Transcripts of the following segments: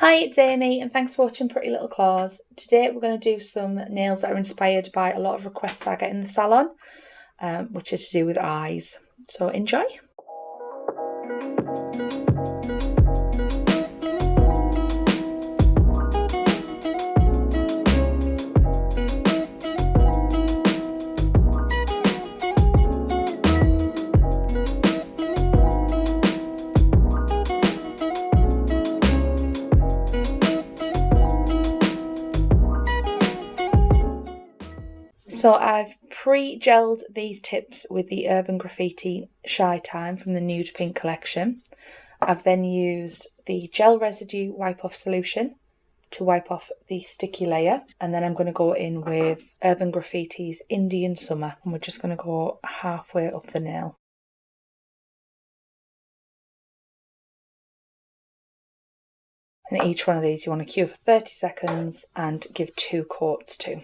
Hi, it's Amy and thanks for watching Pretty Little Claws. Today we're going to do some nails that are inspired by a lot of requests I get in the salon, which are to do with eyes. So enjoy! So I've pre-gelled these tips with the Urban Graffiti Shy Time from the Nude Pink collection. I've then used the gel residue wipe off solution to wipe off the sticky layer, and then I'm going to go in with Urban Graffiti's Indian Summer, and we're just going to go halfway up the nail. And each one of these you want to cure for 30 seconds and give 2 coats to.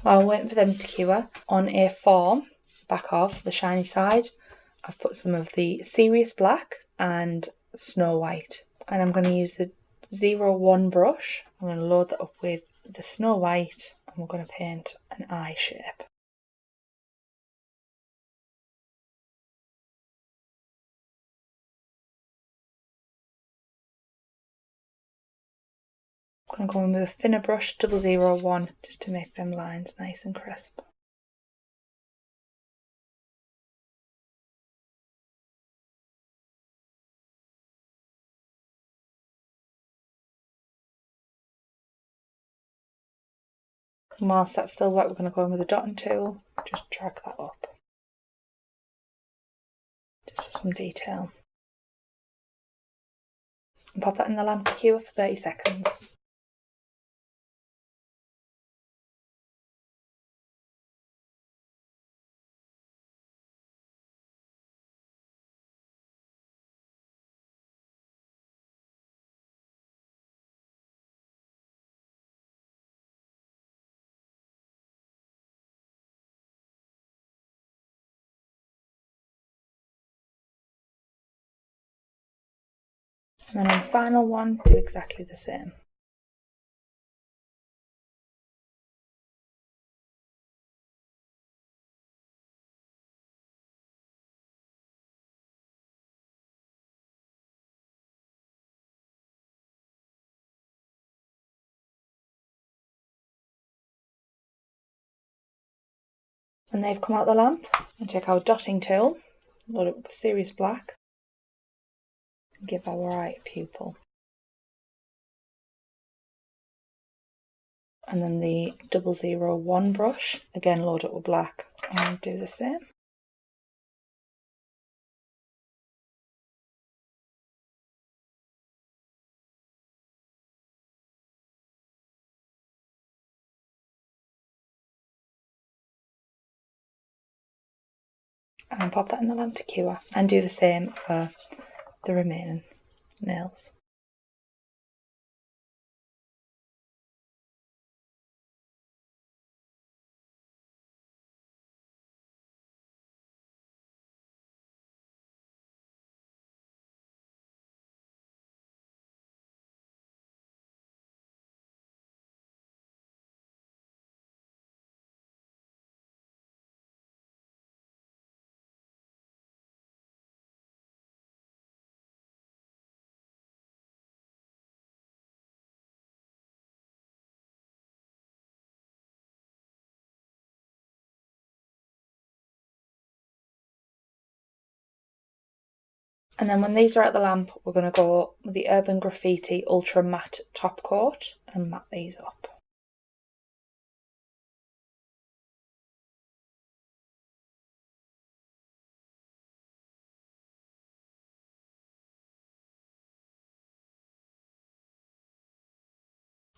While waiting for them to cure, on a form back of the shiny side, I've put some of the Serious Black and Snow White, and I'm going to use the 01 brush. I'm going to load that up with the Snow White and we're going to paint an eye shape. I'm going to go in with a thinner brush, 001, just to make them lines nice and crisp. And whilst that's still wet, we're going to go in with a dotting tool, just drag that up, just for some detail. And pop that in the lamp to cure for 30 seconds. And then on the final one, do exactly the same. When they've come out the lamp, we'll take our dotting tool, load it up with Serious Black, and give our eye a pupil. And then the 001 brush, again load it with black and do the same. And pop that in the lamp to cure, and do the same for the remaining nails. And then when these are at the lamp, we're going to go with the Urban Graffiti Ultra Matte Top Coat and matte these up.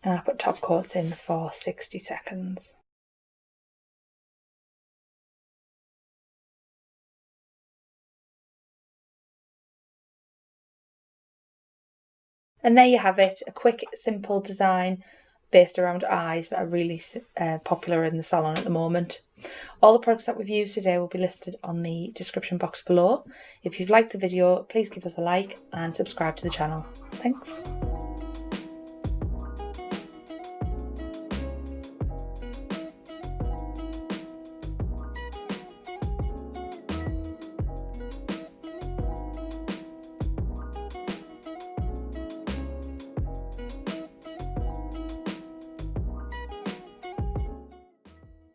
And I put top coats in for 60 seconds. And there you have it, a quick, simple design based around eyes that are really popular in the salon at the moment. All the products that we've used today will be listed on the description box below. If you've liked the video, please give us a like and subscribe to the channel. Thanks.